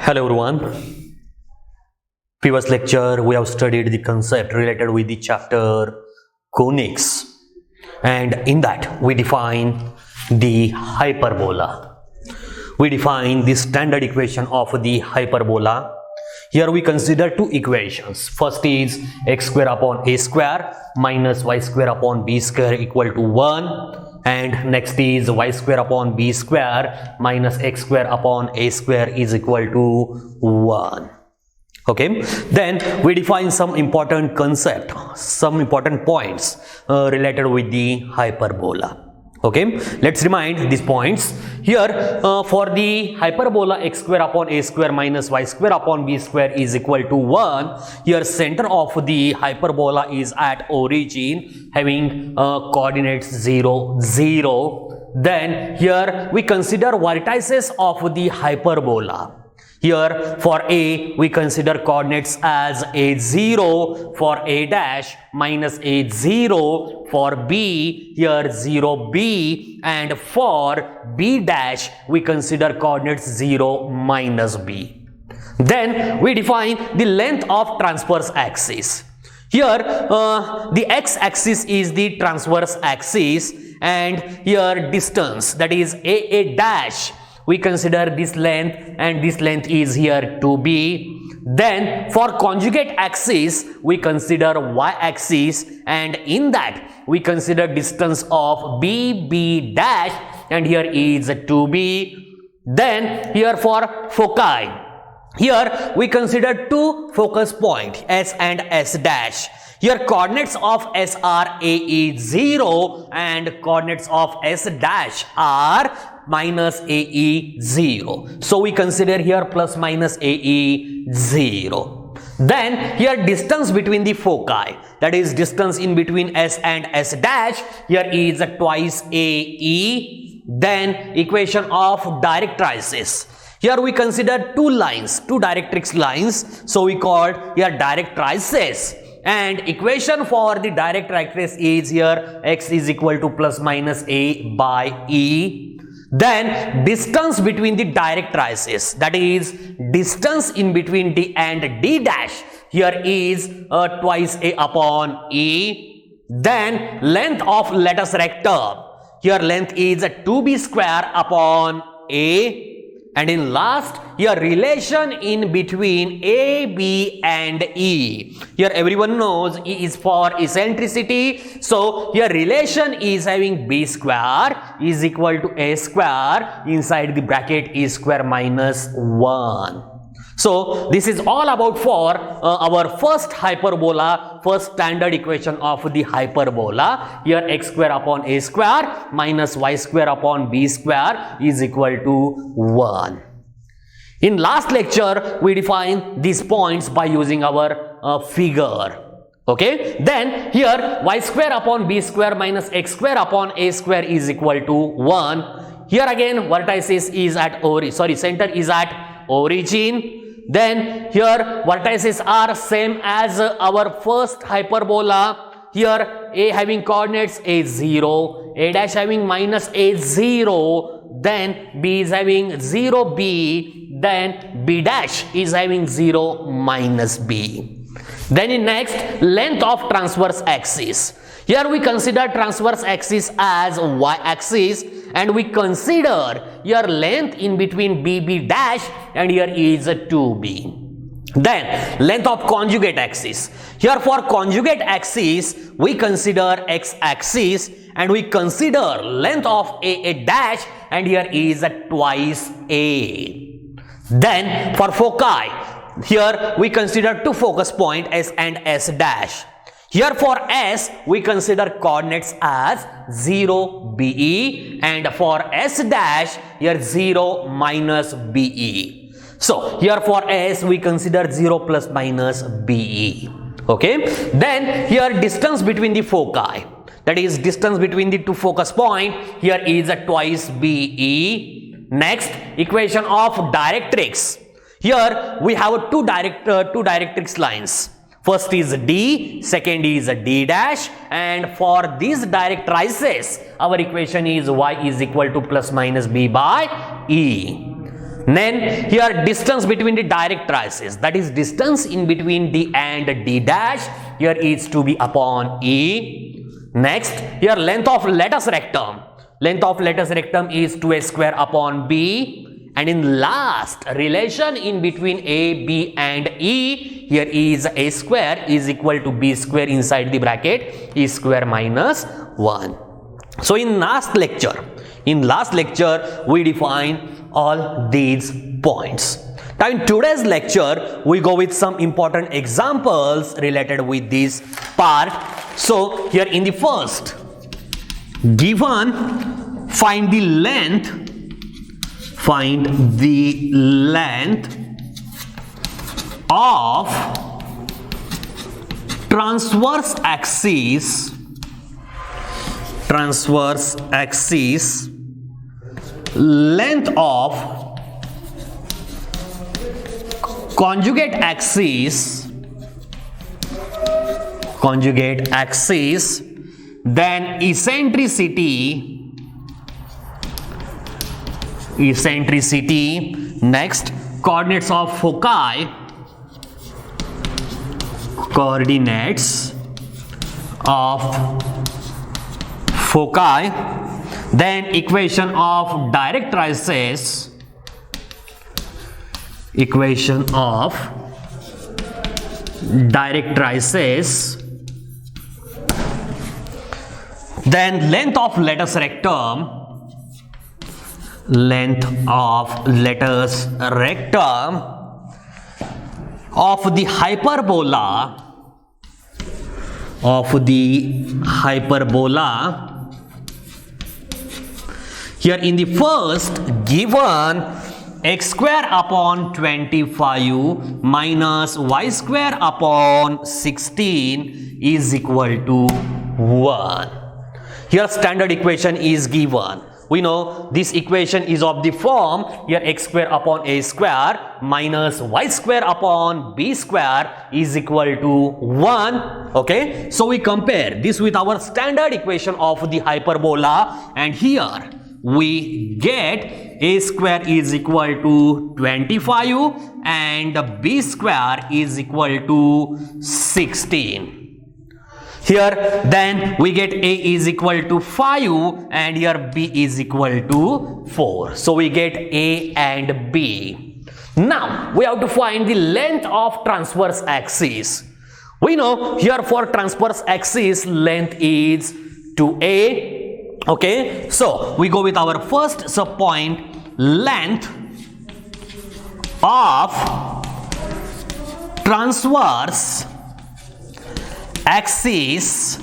Hello everyone. Previous lecture we have studied the concept related with the chapter conics, and in that we define the hyperbola. We define the standard equation of the hyperbola. Here we consider two equations. First is x square upon a square minus y square upon b square equal to 1, and next is y square upon b square minus x square upon a square is equal to 1. Okay, then we define some important concept, some important points related with the hyperbola. Okay, let's remind these points. Here for the hyperbola x square upon a square minus y square upon b square is equal to 1. Here center of the hyperbola is at origin having coordinates 0, 0. Then here we consider vertices of the hyperbola. Here for A we consider coordinates as a0 for a dash minus a0 for B, here 0b, and for B dash we consider coordinates 0 minus b. Then we define the length of transverse axis. Here the x-axis is the transverse axis, and here distance, that is a dash, we consider this length, and this length is here 2b. Then for conjugate axis we consider y-axis, and in that we consider distance of b dash, and here is 2b. Then here for foci, here we consider two focus point S and S dash. Here coordinates of S are a is 0 and coordinates of S dash are minus a is 0. So we consider here plus minus a is 0. Then here distance between the foci, that is distance in between S and S dash, here is twice a e. Then equation of directrices. Here we consider two lines, two directrix lines, so we call here directrices. And equation for the directrix is here x is equal to plus minus a by e. Then distance between the directrices, that is distance in between d and d dash, here is twice a upon e. Then length of latus rectum, here length is 2b square upon a. And in last, here relation in between A, B and E. Here everyone knows E is for eccentricity. So here relation is having B square is equal to A square. Inside the bracket is square minus 1. So this is all about for our first hyperbola, first standard equation of the hyperbola. Here x square upon a square minus y square upon b square is equal to 1. In last lecture we define these points by using our figure. Okay, then here y square upon b square minus x square upon a square is equal to 1. Here again vertices is at center is at origin. Then here vertices are same as our first hyperbola. Here a having coordinates a0, a dash having minus a0, then b is having 0b, then b dash is having 0 minus b. Then in next, length of transverse axis. Here we consider transverse axis as y-axis, and we consider here length in between b dash, and here is 2b. Then length of conjugate axis. Here for conjugate axis we consider x-axis, and we consider length of a dash, and here is twice a. Then for foci, here we consider two focus point S and S dash. Here for S we consider coordinates as 0 BE, and for S dash here 0 minus BE. So here for S we consider 0 plus minus BE. Okay, then here distance between the foci, that is distance between the two focus point, here is twice BE. Next, equation of directrix. Here we have two directrix lines. First is D, second is D dash, and for these directrices our equation is y is equal to plus minus b by e. Then here distance between the directrices, that is distance in between D and D dash, here is to be upon E. Next, here length of lattice rectum. Length of lattice rectum is 2a square upon B. And in last relation in between A, B and E, here is A square is equal to B square inside the bracket E square minus 1. So in last lecture we define all these points. Now in today's lecture we go with some important examples related with this part. So here in the first, given find the length of transverse axis length of conjugate axis, then eccentricity, next coordinates of foci, then equation of directrices, then length of lattice rectum, of the hyperbola, here in the first, given x square upon 25 minus y square upon 16 is equal to 1. Here standard equation is given. We know this equation is of the form here x square upon a square minus y square upon b square is equal to 1. Okay, so we compare this with our standard equation of the hyperbola, and here we get a square is equal to 25 and b square is equal to 16. Here then we get a is equal to 5 and here b is equal to 4. So we get a and b. Now we have to find the length of transverse axis. We know here for transverse axis length is 2a. Okay, so we go with our first subpoint, length of transverse axis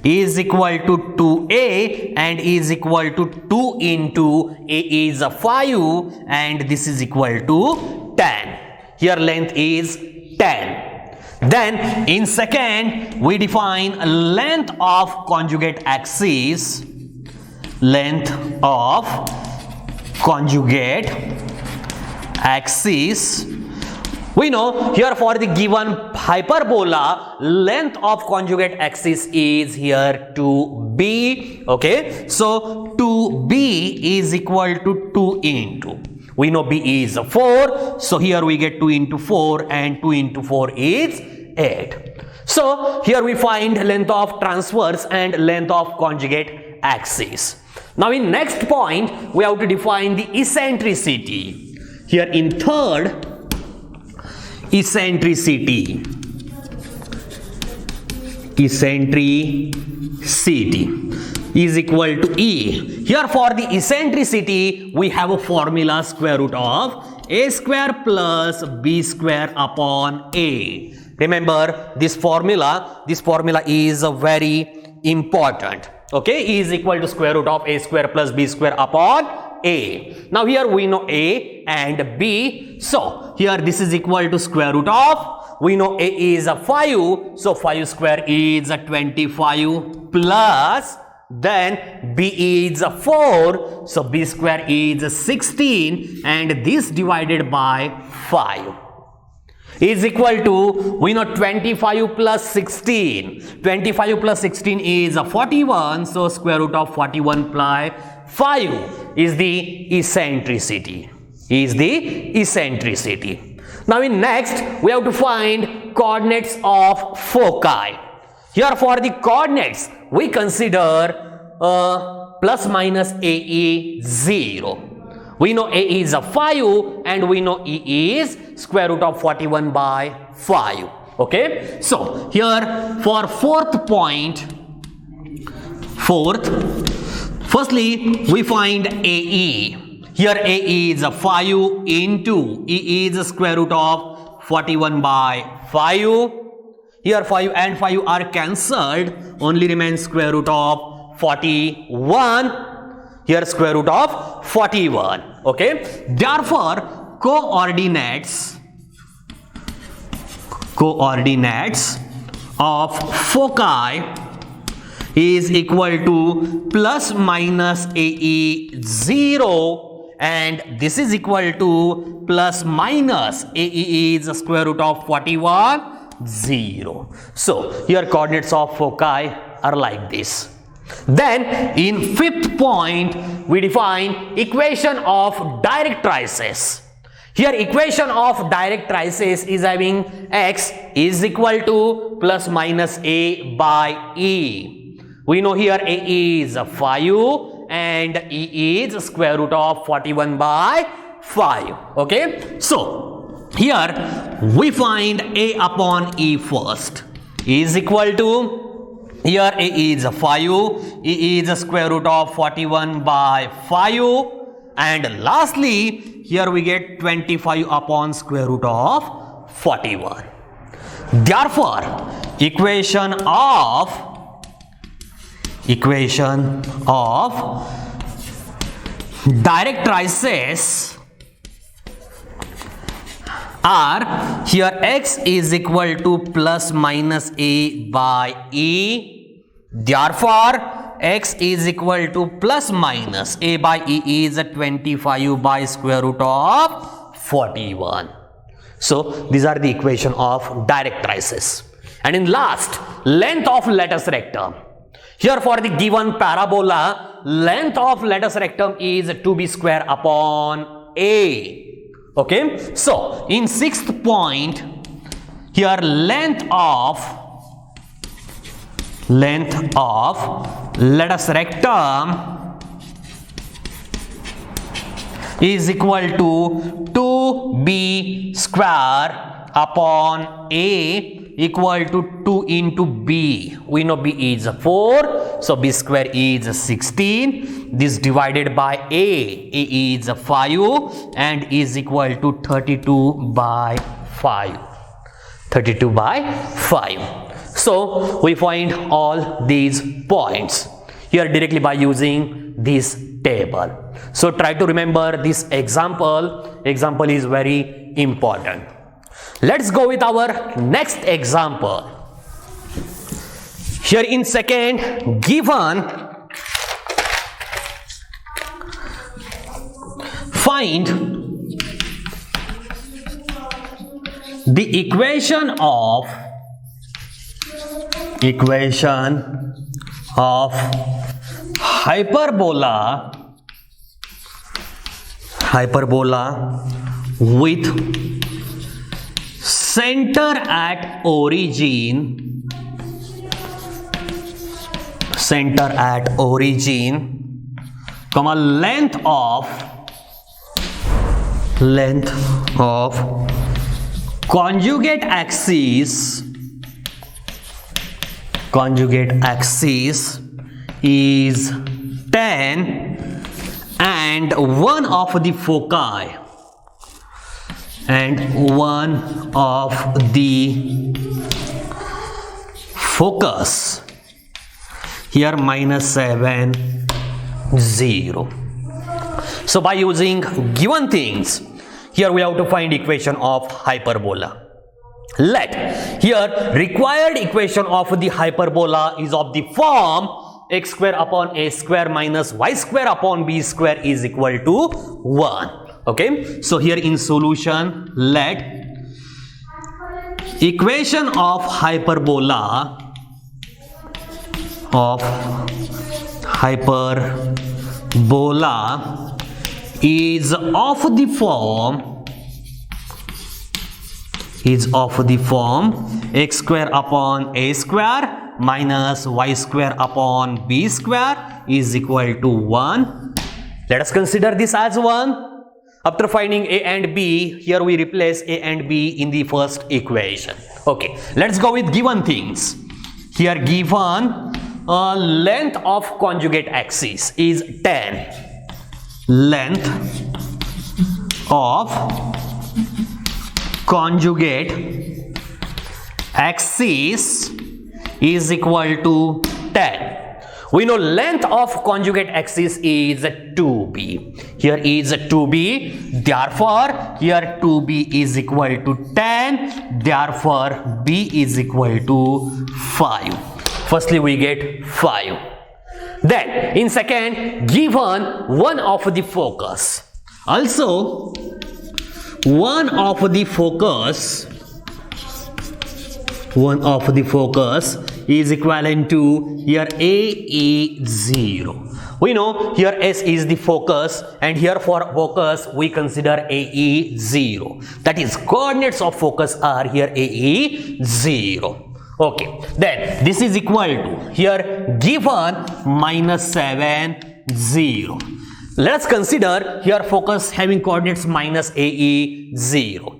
is equal to 2a and is equal to 2 into a is 5 and this is equal to 10. Here length is 10. Then in second we define length of conjugate axis, We know here for the given hyperbola, length of conjugate axis is here 2b. Okay, so 2b is equal to 2 into. We know b is 4, so here we get 2 into 4 and 2 into 4 is 8. So here we find length of transverse and length of conjugate axis. Now in next point we have to define the eccentricity. Here in third, eccentricity is equal to E. Here for the eccentricity we have a formula square root of a square plus b square upon a. Remember this formula is very important. Okay, E is equal to square root of a square plus b square upon a. Now here we know a and b, so here this is equal to square root of, we know a is 5, so 5 square is 25 plus then b is 4, so b square is 16 and this divided by 5 is equal to, we know 25 plus 16. 25 plus 16 is 41, so square root of 41 plus 5 is the eccentricity. is the eccentricity. Now in next, we have to find coordinates of foci. Here for the coordinates, we consider plus minus AE 0. We know AE is a 5 and we know E is square root of 41 by 5. Okay. So here for fourth point, firstly we find AE. Here AE is a 5 into E is the square root of 41 by 5. Here 5 and 5 are cancelled, only remains square root of 41. Here square root of 41. Okay. Therefore, coordinates of foci is equal to plus minus AE 0, and this is equal to plus minus AE is the square root of 41, 0. So here coordinates of foci are like this. Then in fifth point, we define equation of directrices. Here equation of directrices is having x is equal to plus minus a by e. We know here a is 5 and e is square root of 41 by 5. Okay. So here we find a upon e first is equal to, here a is 5, e is square root of 41 by 5, and lastly here we get 25 upon square root of 41. Therefore, equation of directrices are, here x is equal to plus minus a by e. Therefore, x is equal to plus minus a by e is 25 by square root of 41. So these are the equation of directrices. And in last, length of latus rectum. Here for the given parabola, length of latus rectum is 2b square upon a. Okay. So in sixth point, here length of latus rectum is equal to 2b square upon a equal to 2 into b. We know b is 4, so b square is 16. This divided by a is 5 and is equal to 32 by 5. 32 by 5. So we find all these points here directly by using this table. So try to remember this example. Example is very important. Let's go with our next example. Here in second, given find the equation of hyperbola with center at origin, comma length of conjugate axis is 10 and one of the foci focus here minus 7, 0. So by using given things, here we have to find equation of hyperbola. Let here required equation of the hyperbola is of the form x square upon a square minus y square upon b square is equal to 1. Okay. So here in solution, let equation of hyperbola is of the form x square upon a square minus y square upon b square is equal to 1. Let us consider this as 1. After finding a and b, here we replace a and b in the first equation. Okay, let's go with given things. Here given length of conjugate axis is 10. Length of conjugate axis is equal to 10. We know length of conjugate axis is 2b. Here is 2b. Therefore, here 2b is equal to 10. Therefore, b is equal to 5. Firstly, we get 5. Then, in second, given one of the focus. Also, one of the focus is equivalent to here a is 0. We know here S is the focus, and here for focus we consider a is 0. That is, coordinates of focus are here a is 0. Okay, then this is equal to here given minus 7, 0. Let us consider here focus having coordinates minus a is 0.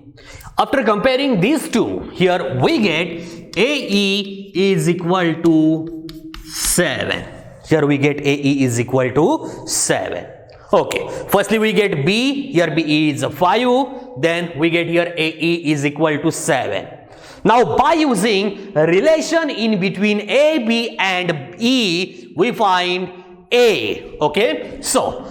After comparing these two, here we get AE is equal to 7. Here we get AE is equal to 7. Okay, firstly we get B, here B is 5, then we get here AE is equal to 7. Now by using a relation in between A, B and E, we find A. Okay, so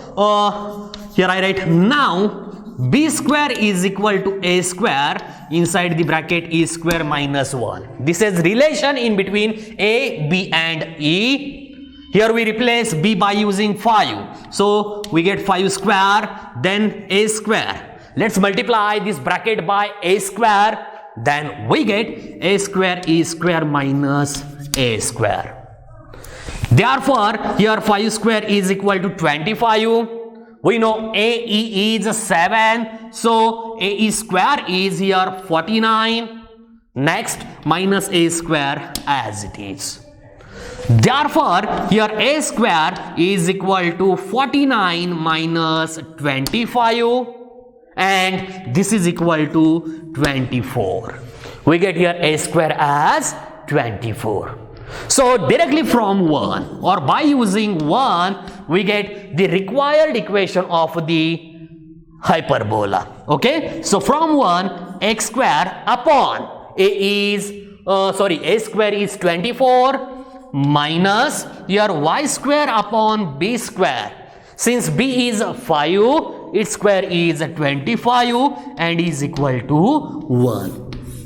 here I write now B square is equal to A square, inside the bracket E square minus 1. This is relation in between A, B and E. Here we replace B by using 5. So we get 5 square, then A square. Let's multiply this bracket by A square. Then we get A square E square minus A square. Therefore, here 5 square is equal to 25. We know AE is 7, so AE square is here 49. Next, minus A square as it is. Therefore, here A square is equal to 49 minus 25, and this is equal to 24. We get here A square as 24. So directly from 1 or by using 1, we get the required equation of the hyperbola. Okay, so from 1, x square upon A square is 24 minus your y square upon b square. Since b is 5, its square is 25 and is equal to 1.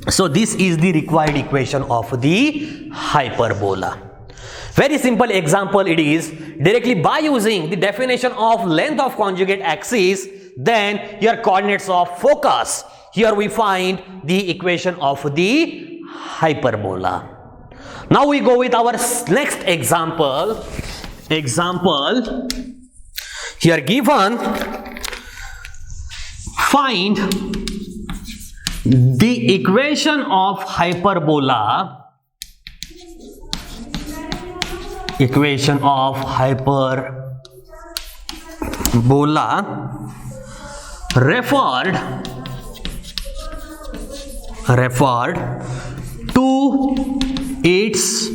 So this is the required equation of the hyperbola. Very simple example it is. Directly by using the definition of length of conjugate axis, then your coordinates of focus. Here we find the equation of the hyperbola. Now we go with our next example. Here given, find the equation of hyperbola referred to its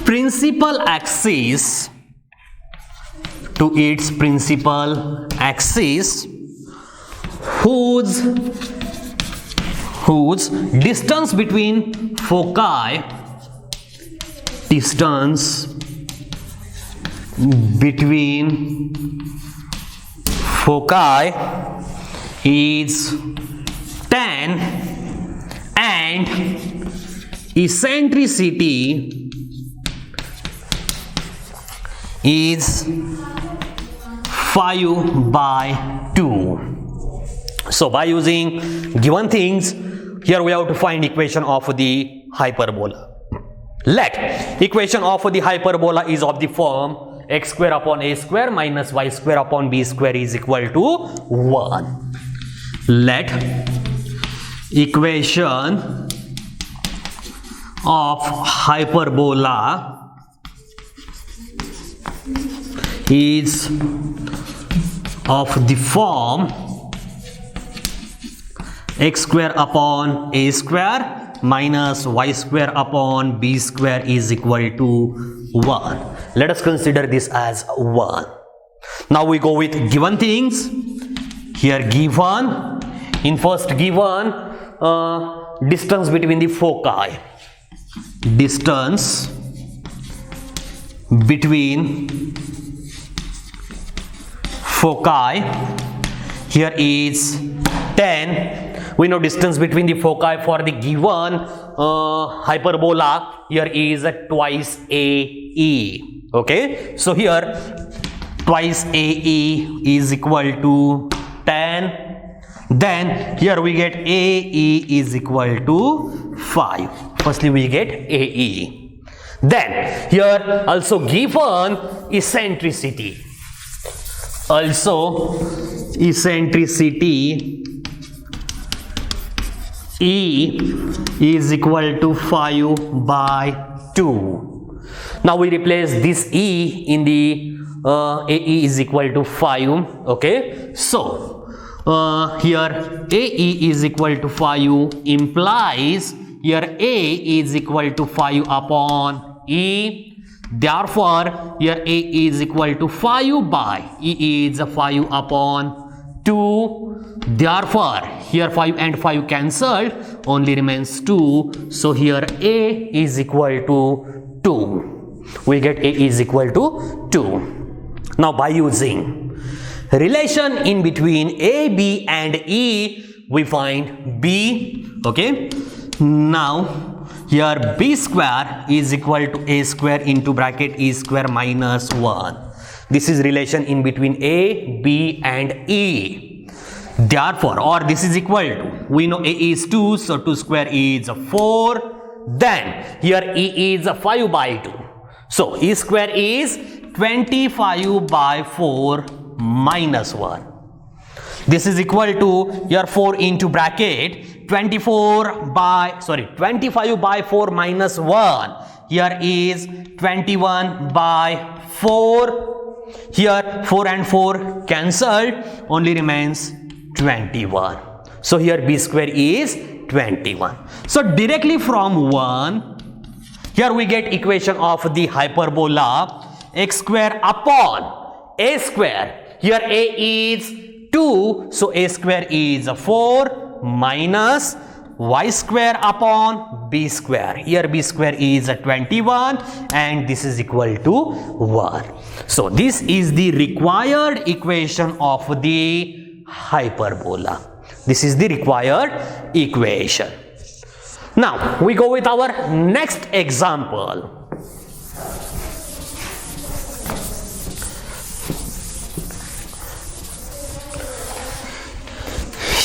principal axis whose distance between foci is 10 and eccentricity is 5/2. So by using given things, here we have to find equation of the hyperbola. Let equation of the hyperbola is of the form x square upon a square minus y square upon b square is equal to 1. Let equation of hyperbola is of the form x square upon a square minus y square upon b square is equal to 1. Let us consider this as 1. Now we go with given things. Here given, in first given, distance between the foci. Distance between foci here is 10. We know distance between the foci for the given hyperbola here is twice AE. Okay, so here twice AE is equal to 10. Then here we get AE is equal to 5. Firstly we get AE. Then here also given eccentricity. Also eccentricity E is equal to 5 by 2. Now we replace this E in the AE is equal to 5. Okay, so here AE is equal to 5 implies here A is equal to 5 upon E. Therefore here A is equal to 5 by E is 5 upon 2. Therefore here 5 and 5 cancelled, only remains 2. So here A is equal to 2. We get A is equal to 2. Now by using relation in between A, B and E, we find B. Okay, now here B square is equal to A square into bracket E square minus 1. This is relation in between A, B and E. Therefore, or this is equal to, we know A is 2, so 2 square is 4. Then here E is 5 by 2. So E square is 25 by 4 minus 1. This is equal to here 4 into bracket 25 by 4 minus 1. Here is 21 by 4. Here 4 and 4 cancelled, only remains 21. So here B square is 21. So directly from 1, here we get equation of the hyperbola x square upon a square. Here A is 2, so A square is 4 minus y square upon b square. Here b square is 21 and this is equal to 1. So this is the required equation of the hyperbola. This is the required equation. Now we go with our next example.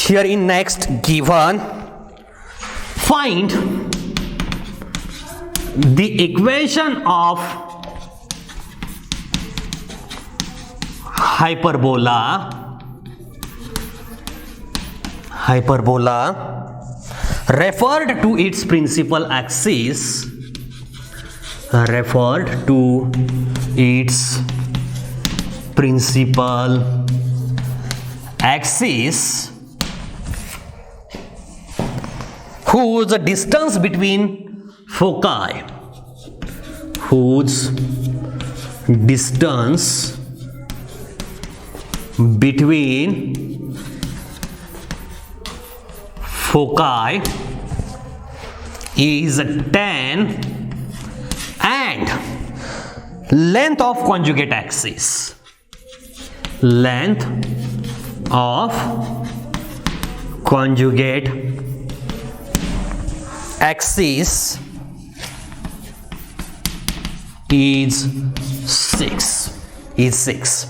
Here in next given, find the equation of hyperbola referred to its principal axis, whose distance between foci, is 10 and length of conjugate axis is 6.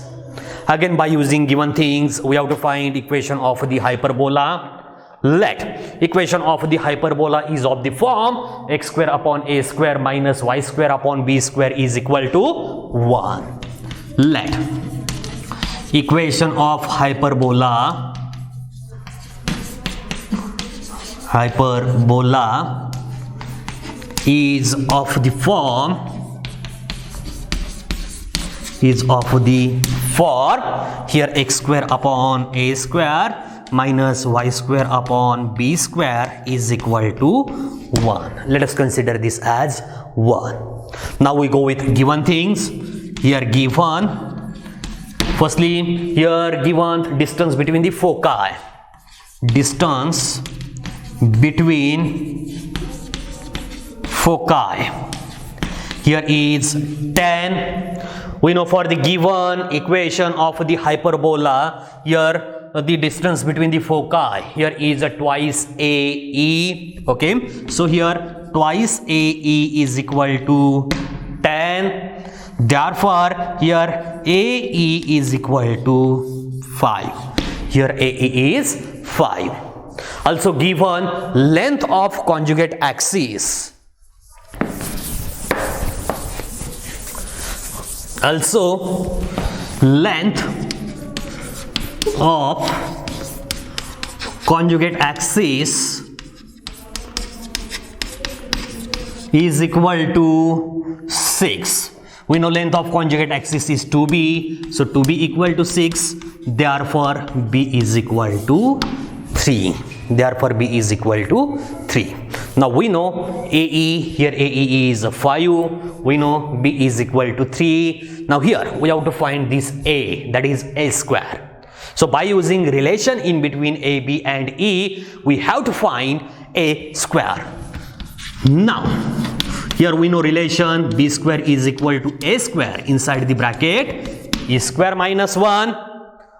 Again, by using given things, we have to find equation of the hyperbola. Let equation of the hyperbola is of the form x square upon a square minus y square upon b square is equal to 1. let equation of hyperbola is of the form here x square upon a square minus y square upon b square is equal to 1. Let us consider this as 1. Now we go with given things. Here given, firstly here given distance between the foci. Distance between foci here is 10. We know for the given equation of the hyperbola, here the distance between the foci here is twice AE. Okay, so here twice AE is equal to 10. Therefore here AE is equal to 5. Here AE is 5. Also given length of conjugate axis. Also length of conjugate axis is equal to 6. We know length of conjugate axis is 2b, so 2b equal to 6, therefore b is equal to 3. Therefore b is equal to 3. Now we know AE, here AE is 5, we know b is equal to 3. Now here we have to find this a, that is a square. So by using relation in between AB and E, we have to find a square. Now here we know relation b square is equal to a square, inside the bracket a square minus 1.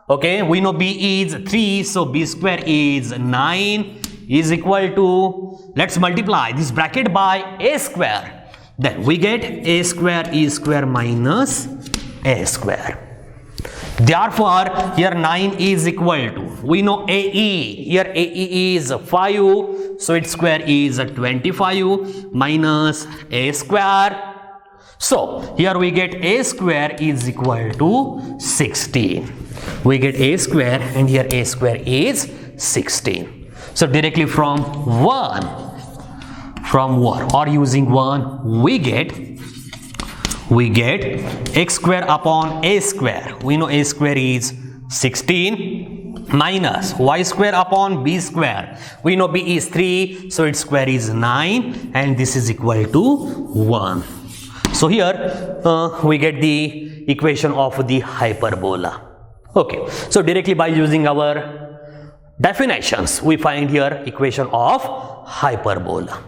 Okay, we know b is 3, so b square is 9 is equal to, let's multiply this bracket by a square, then we get a square is square minus a square. Therefore here 9 is equal to, we know AE, here AE is 5, so its square is 25 minus a square. So here we get a square is equal to 16. We get a square and here a square is 16. So directly from 1 or using 1 we get x square upon a square. We know a square is 16 minus y square upon b square. We know b is 3, so its square is 9 and this is equal to 1. So here we get the equation of the hyperbola. Okay, so directly by using our definitions we find here equation of hyperbola.